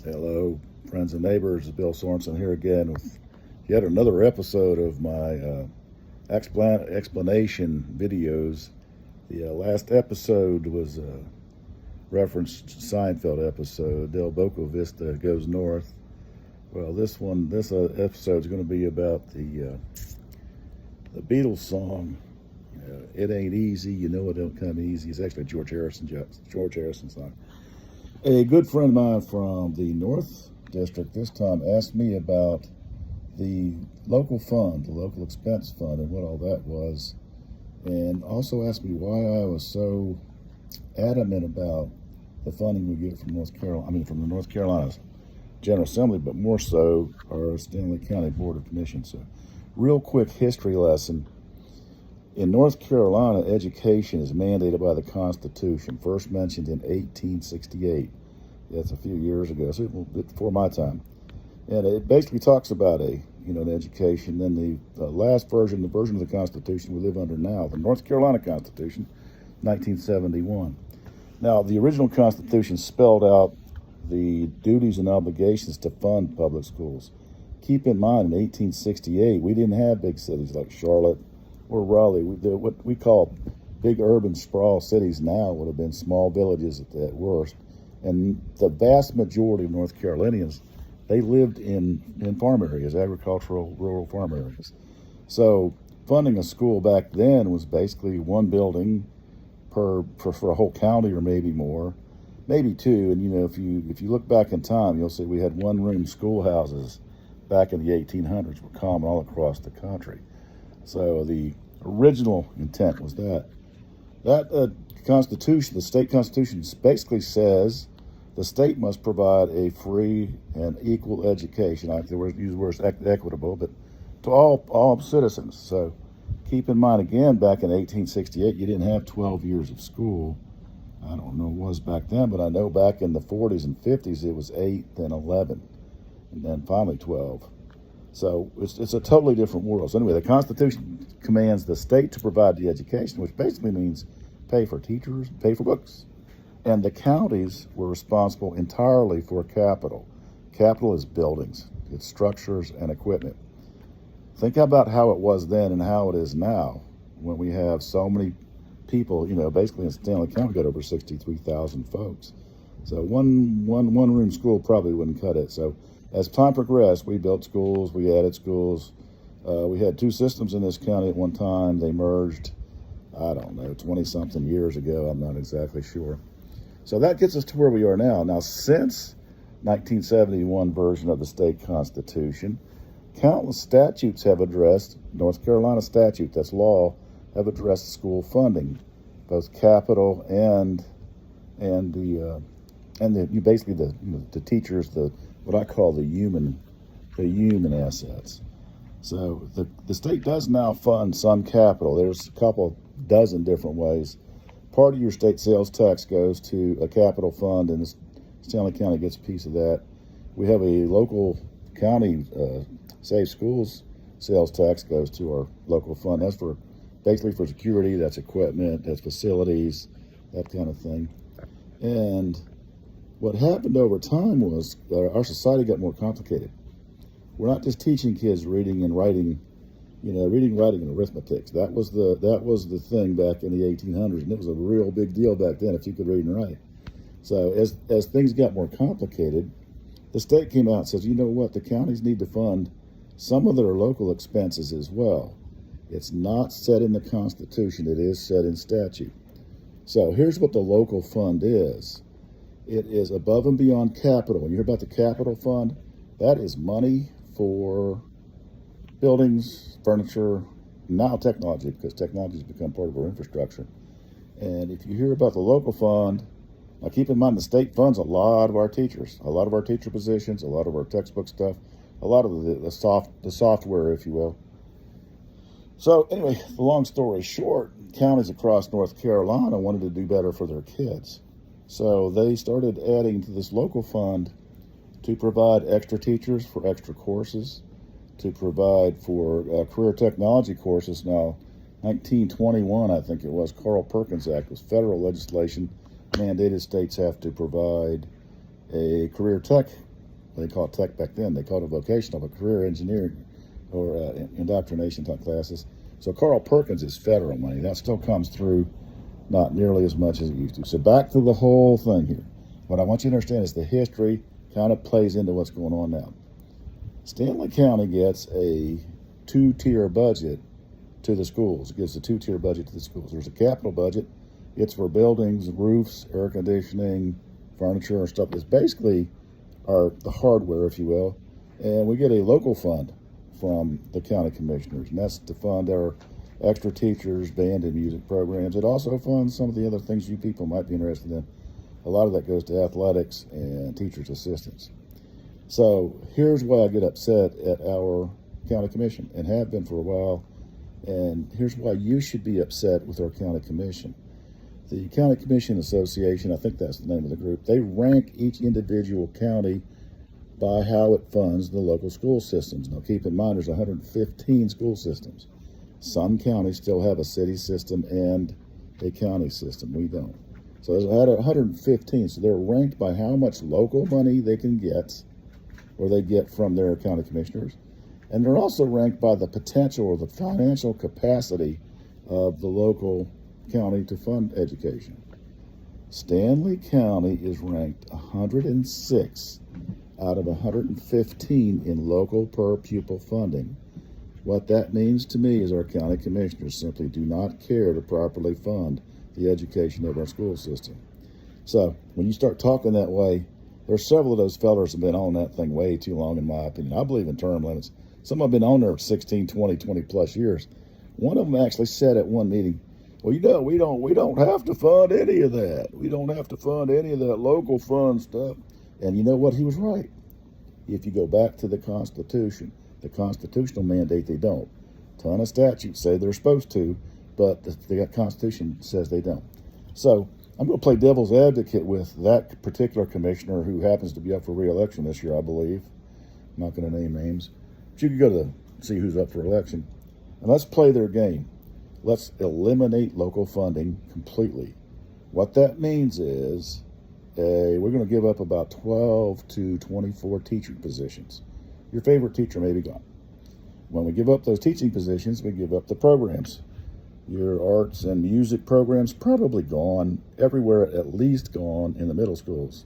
Hello, friends and neighbors. Bill Sorensen here again with yet another episode of my explanation videos. The last episode was a referenced Seinfeld episode, Del Boca Vista Goes North. Well, this episode is going to be about the Beatles song, It Ain't Easy, You Know It Don't Come Easy. It's actually a George Harrison song. A good friend of mine from the North District this time asked me about the local fund, the local expense fund, and what all that was, and also asked me why I was so adamant about the funding we get from from the North Carolina General Assembly, but more so our Stanley County Board of Commissioners. So, real quick history lesson. In North Carolina, education is mandated by the Constitution, first mentioned in 1868. That's a few years ago, so before my time. And it basically talks about an education. Then the last version, the version of the Constitution we live under now, the North Carolina Constitution, 1971. Now, the original Constitution spelled out the duties and obligations to fund public schools. Keep in mind, in 1868, we didn't have big cities like Charlotte or Raleigh. What we call big urban sprawl cities now would have been small villages at worst. And the vast majority of North Carolinians, they lived in farm areas, agricultural, rural farm areas. So funding a school back then was basically one building for a whole county, or maybe more, maybe two. And if you look back in time, you'll see we had one-room schoolhouses back in the 1800s were common all across the country. So the original intent was that. Constitution, the state constitution, basically says the state must provide a free and equal education. I use the word equitable, but to all citizens. So keep in mind, again, back in 1868, you didn't have 12 years of school. I don't know what it was back then, but I know back in the 40s and 50s, it was 8, then 11, and then finally 12. So it's a totally different world. So anyway, the Constitution commands the state to provide the education, which basically means pay for teachers, pay for books. And the counties were responsible entirely for capital. Capital is buildings, it's structures and equipment. Think about how it was then and how it is now, when we have so many people. Basically in Stanley County, we got over 63,000 folks. So one room school probably wouldn't cut it. So as time progressed, we built schools, we added schools. We had two systems in this county at one time. They merged, 20-something years ago. I'm not exactly sure. So that gets us to where we are now. Now, since 1971 version of the state constitution, countless statutes have addressed, North Carolina statute, that's law, have addressed school funding, both capital and the teachers, what I call the human assets. So the state does now fund some capital. There's a couple dozen different ways. Part of your state sales tax goes to a capital fund, and Stanley County gets a piece of that. We have a local county Safe Schools sales tax goes to our local fund. That's basically for security, that's equipment, that's facilities, that kind of thing. And what happened over time was our society got more complicated. We're not just teaching kids reading and writing, reading, writing, and arithmetic. That was the thing back in the 1800s, and it was a real big deal back then if you could read and write. So as things got more complicated, the state came out and says, you know what, the counties need to fund some of their local expenses as well. It's not set in the Constitution, it is set in statute. So here's what the local fund is. It is above and beyond capital. When you hear about the capital fund, that is money for buildings, furniture, now technology, because technology has become part of our infrastructure. And if you hear about the local fund, now keep in mind the state funds a lot of our teachers, a lot of our teacher positions, a lot of our textbook stuff, a lot of the software, if you will. So anyway, the long story short, counties across North Carolina wanted to do better for their kids. So they started adding to this local fund to provide extra teachers for extra courses, to provide for career technology courses. Now, 1921, I think it was, Carl Perkins Act was federal legislation, mandated states have to provide a career tech They called it tech back then. They called it vocational, but career engineering or indoctrination type classes. So Carl Perkins is federal money. That still comes through, not nearly as much as it used to. So back to the whole thing here. What I want you to understand is the history kind of plays into what's going on now. Stanley County gets a two-tier budget to the schools. It gives a two-tier budget to the schools. There's a capital budget. It's for buildings, roofs, air conditioning, furniture, and stuff. It's basically the hardware, if you will. And we get a local fund from the county commissioners, and that's to fund our extra teachers, band and music programs. It also funds some of the other things you people might be interested in. A lot of that goes to athletics and teachers' assistants. So here's why I get upset at our county commission, and have been for a while, and here's why you should be upset with our county commission. The County Commission Association, I think that's the name of the group, they rank each individual county by how it funds the local school systems. Now keep in mind there's 115 school systems. Some counties still have a city system and a county system. We don't. So there's 115, so they're ranked by how much local money they can get, or they get from their county commissioners. And they're also ranked by the potential or the financial capacity of the local county to fund education. Stanley County is ranked 106 out of 115 in local per pupil funding. What that means to me is our county commissioners simply do not care to properly fund the education of our school system. So when you start talking that way, there's several of those fellers have been on that thing way too long, in my opinion. I believe in term limits. Some have been on there 16, 20 plus years. One of them actually said at one meeting, well, you know, we don't have to fund any of that. We don't have to fund any of that local fund stuff. And you know what? He was right. If you go back to the Constitution, the constitutional mandate, they don't. A ton of statutes say they're supposed to, but the Constitution says they don't. So I'm going to play devil's advocate with that particular commissioner who happens to be up for re-election this year, I believe. I'm not going to name names. But you can go to see who's up for election. And let's play their game. Let's eliminate local funding completely. What that means is we're going to give up about 12 to 24 teaching positions. Your favorite teacher may be gone. When we give up those teaching positions, we give up the programs. Your arts and music programs probably gone, everywhere at least gone in the middle schools.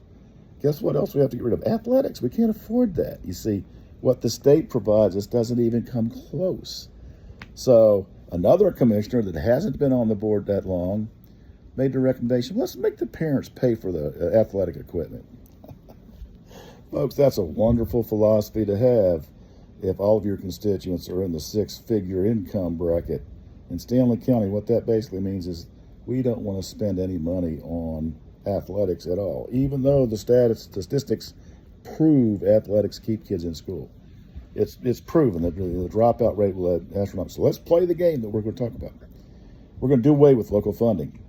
Guess what else we have to get rid of? Athletics. We can't afford that. You see, what the state provides us doesn't even come close. So another commissioner that hasn't been on the board that long made the recommendation, let's make the parents pay for the athletic equipment. Folks, that's a wonderful philosophy to have if all of your constituents are in the six-figure income bracket. In Stanley County, what that basically means is we don't want to spend any money on athletics at all, even though the statistics prove athletics keep kids in school. It's proven that the dropout rate will add astronomical. So let's play the game that we're going to talk about. We're going to do away with local funding.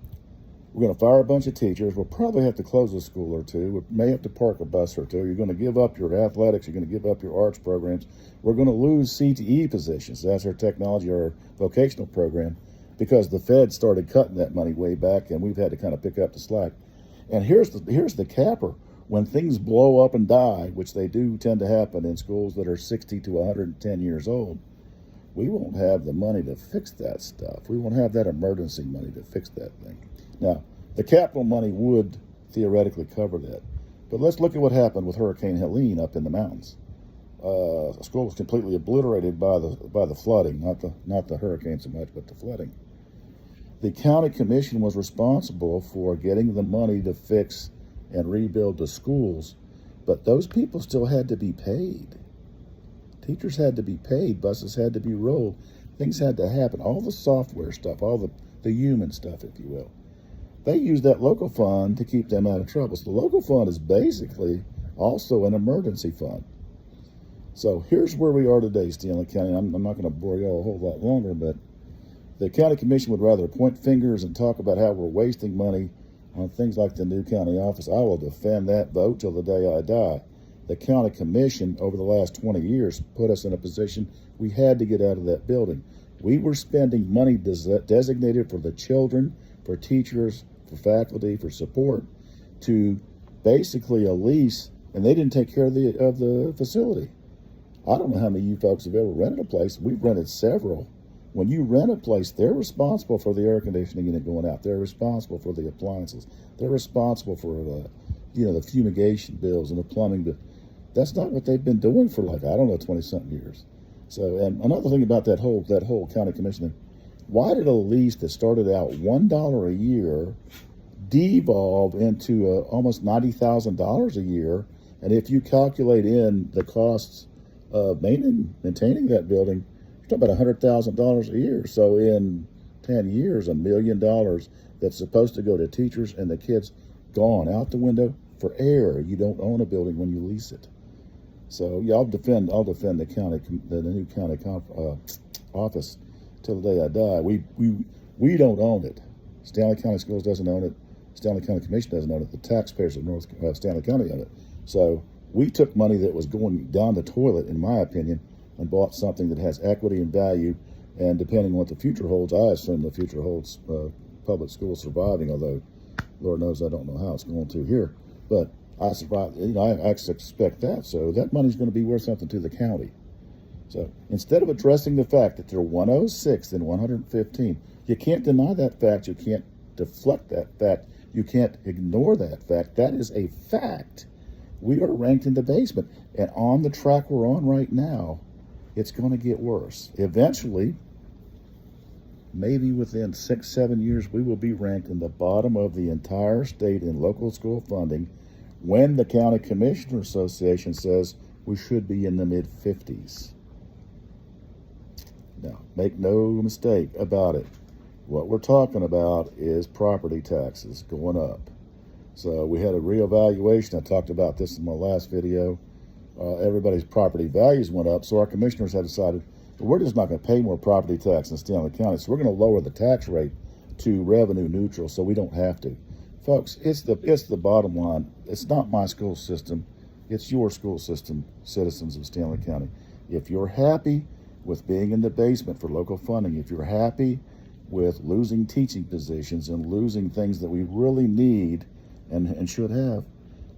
We're going to fire a bunch of teachers. We'll probably have to close a school or two. We may have to park a bus or two. You're going to give up your athletics. You're going to give up your arts programs. We're going to lose CTE positions. That's our technology or vocational program, because the Fed started cutting that money way back, and we've had to kind of pick up the slack. And here's the capper. When things blow up and die, which they do tend to happen in schools that are 60 to 110 years old, we won't have the money to fix that stuff. We won't have that emergency money to fix that thing. Now, the capital money would theoretically cover that. But let's look at what happened with Hurricane Helene up in the mountains. The school was completely obliterated by the flooding, not the hurricane so much, but the flooding. The county commission was responsible for getting the money to fix and rebuild the schools, but those people still had to be paid. Teachers had to be paid, buses had to be rolled, things had to happen, all the software stuff, all the human stuff, if you will. They used that local fund to keep them out of trouble. So the local fund is basically also an emergency fund. So here's where we are today, Stanley County. I'm not going to bore you all a whole lot longer, but the county commission would rather point fingers and talk about how we're wasting money on things like the new county office. I will defend that vote till the day I die. The county commission over the last 20 years put us in a position we had to get out of that building. We were spending money designated for the children, for teachers, for faculty, for support, to basically lease and they didn't take care of the facility. I don't know how many of you folks have ever rented a place. We've rented several. When you rent a place, they're responsible for the air conditioning unit going out. They're responsible for the appliances. They're responsible for the fumigation bills and the plumbing bill. That's not what they've been doing for 20-something years. So, and another thing about that whole county commission, why did a lease that started out $1 a year devolve into almost $90,000 a year? And if you calculate in the costs of maintaining that building, you're talking about $100,000 a year. So in 10 years, $1 million that's supposed to go to teachers and the kids gone out the window for air. You don't own a building when you lease it. So yeah, I'll defend the new county office till the day I die. We don't own it. Stanley County Schools doesn't own it. Stanley County Commission doesn't own it. The taxpayers of Stanley County own it. So we took money that was going down the toilet, in my opinion, and bought something that has equity and value. And depending on what the future holds, I assume the future holds public schools surviving, although Lord knows I don't know how it's going to here. But I survive, I expect that. So that money's going to be worth something to the county. So instead of addressing the fact that they're 106th and 115, you can't deny that fact. You can't deflect that fact. You can't ignore that fact. That is a fact. We are ranked in the basement. And on the track we're on right now, it's going to get worse. Eventually, maybe within 6-7 years, we will be ranked in the bottom of the entire state in local school funding when the County Commissioner Association says we should be in the mid-50s. Now, make no mistake about it. What we're talking about is property taxes going up. So we had a reevaluation. I talked about this in my last video. Everybody's property values went up, so our commissioners had decided, well, we're just not going to pay more property tax in Stanley County, so we're going to lower the tax rate to revenue neutral so we don't have to. Folks, it's the bottom line. It's not my school system. It's your school system, citizens of Stanley County. If you're happy with being in the basement for local funding, if you're happy with losing teaching positions and losing things that we really need and should have,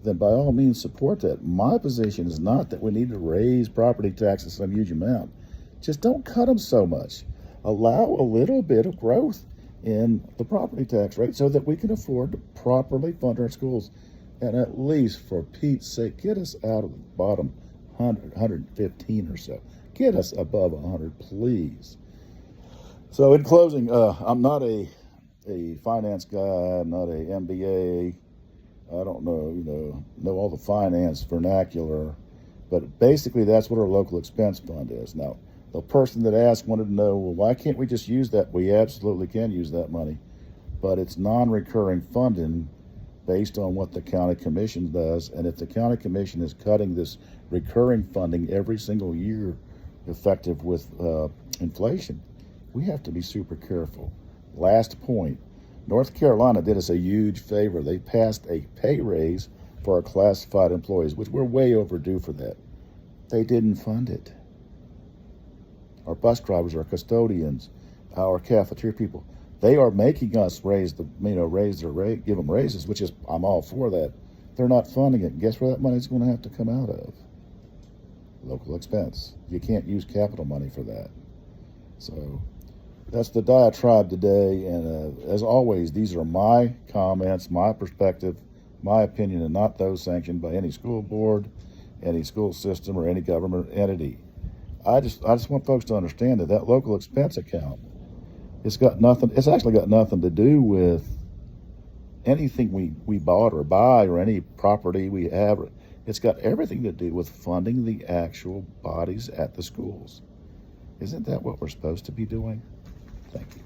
then by all means support that. My position is not that we need to raise property taxes some huge amount. Just don't cut them so much. Allow a little bit of growth in the property tax rate so that we can afford to properly fund our schools. And at least, for Pete's sake, get us out of the bottom 100, 115 or so. Get us above 100, please. So in closing, I'm not a finance guy. I'm not a MBA. I don't know all the finance vernacular. But basically, that's what our local expense fund is. Now, the person that asked wanted to know, well, why can't we just use that? We absolutely can use that money. But it's non-recurring funding based on what the county commission does. And if the county commission is cutting this recurring funding every single year effective with inflation, we have to be super careful. Last point, North Carolina did us a huge favor. They passed a pay raise for our classified employees, which we're way overdue for that. They didn't fund it. Our bus drivers, our custodians, our cafeteria people, they are making us raise their rate, give them raises, which is, I'm all for that. They're not funding it. And guess where that money's going to have to come out of? Local expense. You can't use capital money for that. So that's the diatribe today. And as always, these are my comments, my perspective, my opinion, and not those sanctioned by any school board, any school system, or any government entity. I just want folks to understand that local expense account, it's actually got nothing to do with anything we bought or buy or any property we have. It's got everything to do with funding the actual bodies at the schools. Isn't that what we're supposed to be doing? Thank you.